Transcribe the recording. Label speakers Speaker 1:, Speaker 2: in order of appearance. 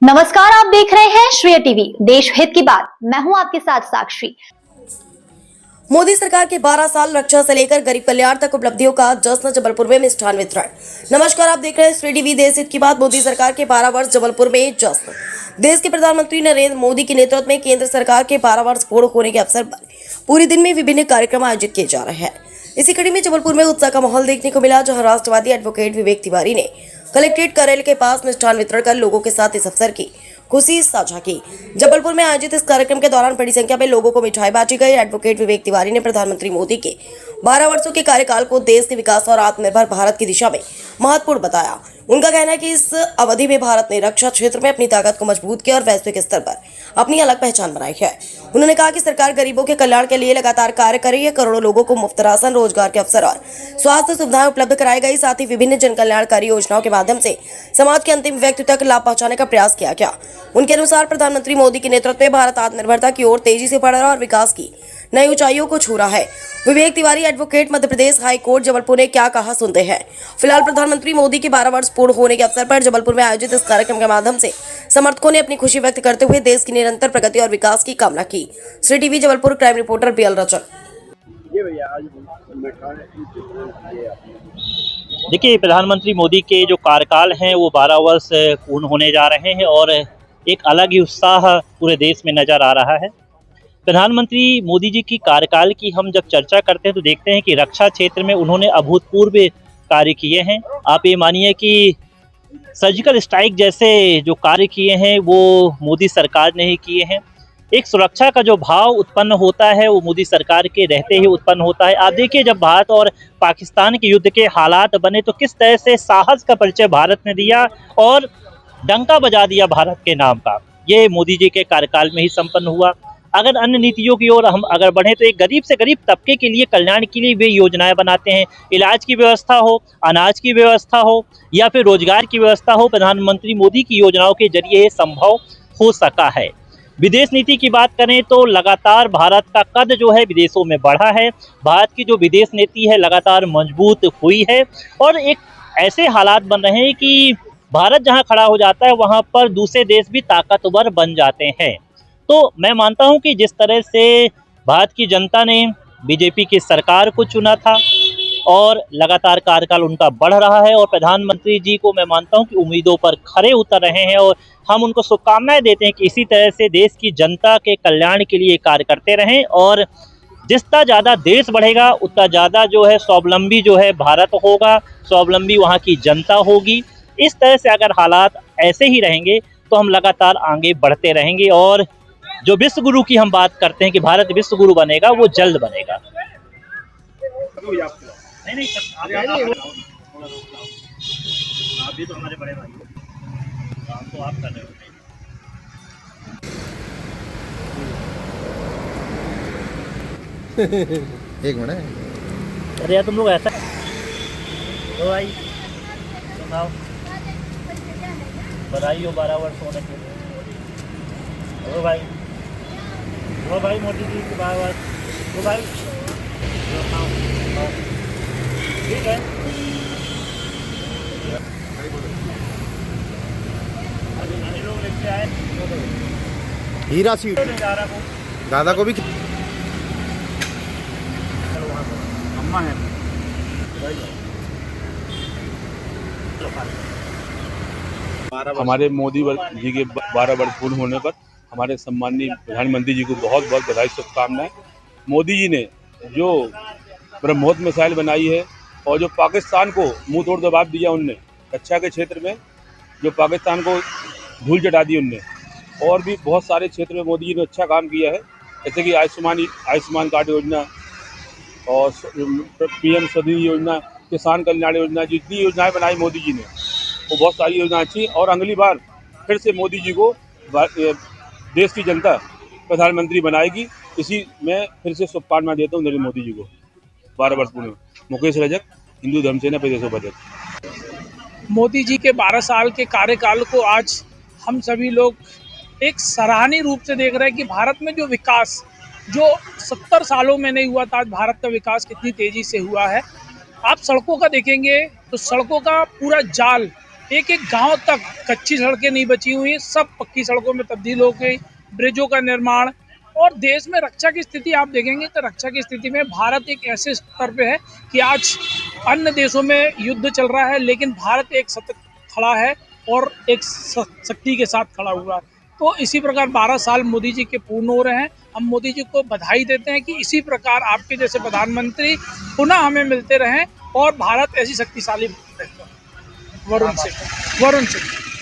Speaker 1: नमस्कार, आप देख रहे हैं श्रेय टीवी, देश हित की बात। मैं हूं आपके साथ साक्षी।
Speaker 2: मोदी सरकार के 12 साल रक्षा से लेकर गरीब कल्याण तक उपलब्धियों का जश्न जबलपुर में मिष्ठान वितरण। नमस्कार, आप देख रहे हैं श्रेय टीवी, देश हित की बात। मोदी सरकार के 12 वर्ष जबलपुर में जश्न। देश के प्रधानमंत्री नरेंद्र मोदी के नेतृत्व में केंद्र सरकार के 12 वर्ष पूर्ण होने के अवसर पर पूरे दिन में विभिन्न कार्यक्रम आयोजित किए जा रहे हैं। इसी कड़ी में जबलपुर में उत्साह का माहौल देखने को मिला, जहाँ राष्ट्रवादी एडवोकेट विवेक तिवारी ने कलेक्ट्रेट कार्यालय के पास मिष्ठान वितरण कर लोगों के साथ इस अवसर की खुशी साझा की। जबलपुर में आयोजित इस कार्यक्रम के दौरान बड़ी संख्या में लोगों को मिठाई बांटी गई। एडवोकेट विवेक तिवारी ने प्रधानमंत्री मोदी के 12 वर्षों के कार्यकाल को देश के विकास और आत्मनिर्भर भारत की दिशा में महत्वपूर्ण बताया। उनका कहना है कि इस अवधि में भारत ने रक्षा क्षेत्र में अपनी ताकत को मजबूत किया और वैश्विक स्तर पर अपनी अलग पहचान बनाई है। उन्होंने कहा कि सरकार गरीबों के कल्याण के लिए लगातार कार्य कर रही है। करोड़ों लोगों को मुफ्त राशन, रोजगार के अवसर और स्वास्थ्य सुविधाएं उपलब्ध कराई गई। साथ ही विभिन्न जन कल्याणकारी योजनाओं के माध्यम से समाज के अंतिम व्यक्ति तक लाभ पहुंचाने का प्रयास किया गया। उनके अनुसार प्रधानमंत्री मोदी के नेतृत्व में भारत आत्मनिर्भरता की ओर तेजी से बढ़ रहा है और विकास की नई ऊंचाइयों को छू रहा है। Vivek Tiwari, advocate, Madhya Pradesh high court Jabalpur ने क्या कहा, सुनते हैं। फिलहाल प्रधानमंत्री मोदी के 12 वर्ष पूर्ण होने के अवसर पर जबलपुर में आयोजित इस कार्यक्रम के माध्यम से समर्थकों ने अपनी खुशी व्यक्त करते हुए देश की निरंतर प्रगति और विकास की कामना की। Shri TV Jabalpur crime reporter BL Rachan.
Speaker 3: देखिए, प्रधानमंत्री मोदी के जो कार्यकाल हैं वो 12 वर्ष पूर्ण होने जा रहे हैं और एक अलग ही उत्साह पूरे देश में नजर आ रहा है। प्रधानमंत्री मोदी जी की कार्यकाल की हम जब चर्चा करते हैं तो देखते हैं कि रक्षा क्षेत्र में उन्होंने अभूतपूर्व कार्य किए हैं। आप ये मानिए कि सर्जिकल स्ट्राइक जैसे जो कार्य किए हैं वो मोदी सरकार ने ही किए हैं। एक सुरक्षा का जो भाव उत्पन्न होता है वो मोदी सरकार के रहते ही उत्पन्न होता है। आप देखिए, जब भारत और पाकिस्तान के युद्ध के हालात बने तो किस तरह से साहस का परिचय भारत ने दिया और डंका बजा दिया भारत के नाम का। ये मोदी जी के कार्यकाल में ही संपन्न हुआ। अगर अन्य नीतियों की ओर हम अगर बढ़ें तो एक गरीब से गरीब तबके के लिए कल्याण के लिए वे योजनाएं बनाते हैं। इलाज की व्यवस्था हो, अनाज की व्यवस्था हो या फिर रोजगार की व्यवस्था हो, प्रधानमंत्री मोदी की योजनाओं के जरिए ये संभव हो सका है। विदेश नीति की बात करें तो लगातार भारत का कद जो है विदेशों में बढ़ा है। भारत की जो विदेश नीति है लगातार मजबूत हुई है और एक ऐसे हालात बन रहे हैं कि भारत जहां खड़ा हो जाता है वहां पर दूसरे देश भी ताकतवर बन जाते हैं। तो मैं मानता हूं कि जिस तरह से भारत की जनता ने बीजेपी की सरकार को चुना था और लगातार कार्यकाल उनका बढ़ रहा है और प्रधानमंत्री जी को मैं मानता हूं कि उम्मीदों पर खरे उतर रहे हैं और हम उनको शुभकामनाएं देते हैं कि इसी तरह से देश की जनता के कल्याण के लिए कार्य करते रहें और जितना ज़्यादा देश बढ़ेगा उतना ज़्यादा जो है स्वावलंबी जो है भारत होगा, स्वावलंबी वहाँ की जनता होगी। इस तरह से अगर हालात ऐसे ही रहेंगे तो हम लगातार आगे बढ़ते रहेंगे और जो विश्व गुरु की हम बात करते हैं कि भारत विश्व गुरु बनेगा वो जल्द बनेगा। नहीं, आप भी तो हमारे बड़े भाई हो, काम तो आप कर रहे हो।
Speaker 4: एक मिनट।
Speaker 3: अरे यार तुम लोग ऐसा तो भाई सुनाओ, बधाई हो 12 वर्ष होने के लिए। वो भाई मोदी जी के 12 वर्ष, वो भाई ठीक है। लोग लेके आए
Speaker 4: हीरा सीट दादा को भी
Speaker 3: अम्मा है।
Speaker 5: हमारे मोदी जी के 12 वर्ष पूर्ण होने पर हमारे सम्माननीय प्रधानमंत्री जी को बहुत बहुत बधाई, शुभकामनाएं। मोदी जी ने जो ब्रह्मोस मिसाइल बनाई है और जो पाकिस्तान को मुंह तोड़ जवाब दिया उनने, रक्षा के क्षेत्र में जो पाकिस्तान को धूल चटा दी उनने, और भी बहुत सारे क्षेत्र में मोदी जी ने अच्छा काम किया है। जैसे कि आयुष्मान कार्ड योजना और PM स्वनिधि योजना, किसान कल्याण योजना, जितनी योजनाएं बनाई मोदी जी ने वो बहुत सारी योजनाएं अच्छी। और अगली बार फिर से मोदी जी को देश की जनता प्रधानमंत्री बनाएगी। इसी में फिर से शुभकामनाएं देता हूँ नरेंद्र मोदी जी को 12 वर्ष पूर्ण। मुकेश रजक, हिंदू धर्म सेना, प्रदेश उपाध्यक्ष।
Speaker 6: मोदी जी के 12 साल के कार्यकाल को आज हम सभी लोग एक सराहनीय रूप से देख रहे हैं कि भारत में जो विकास जो 70 सालों में नहीं हुआ था, आज भारत का विकास कितनी तेज़ी से हुआ है। आप सड़कों का देखेंगे तो सड़कों का पूरा जाल, एक एक गांव तक कच्ची सड़कें नहीं बची हुई, सब पक्की सड़कों में तब्दील हो गई, ब्रिजों का निर्माण। और देश में रक्षा की स्थिति आप देखेंगे तो रक्षा की स्थिति में भारत एक ऐसे स्तर पे है कि आज अन्य देशों में युद्ध चल रहा है, लेकिन भारत एक सतत खड़ा है और एक शक्ति के साथ खड़ा हुआ है। तो इसी प्रकार 12 साल मोदी जी के पूर्ण हो रहे हैं। हम मोदी जी को बधाई देते हैं कि इसी प्रकार आपके जैसे प्रधानमंत्री पुनः हमें मिलते रहें और भारत ऐसी शक्तिशाली वरुण सिंह।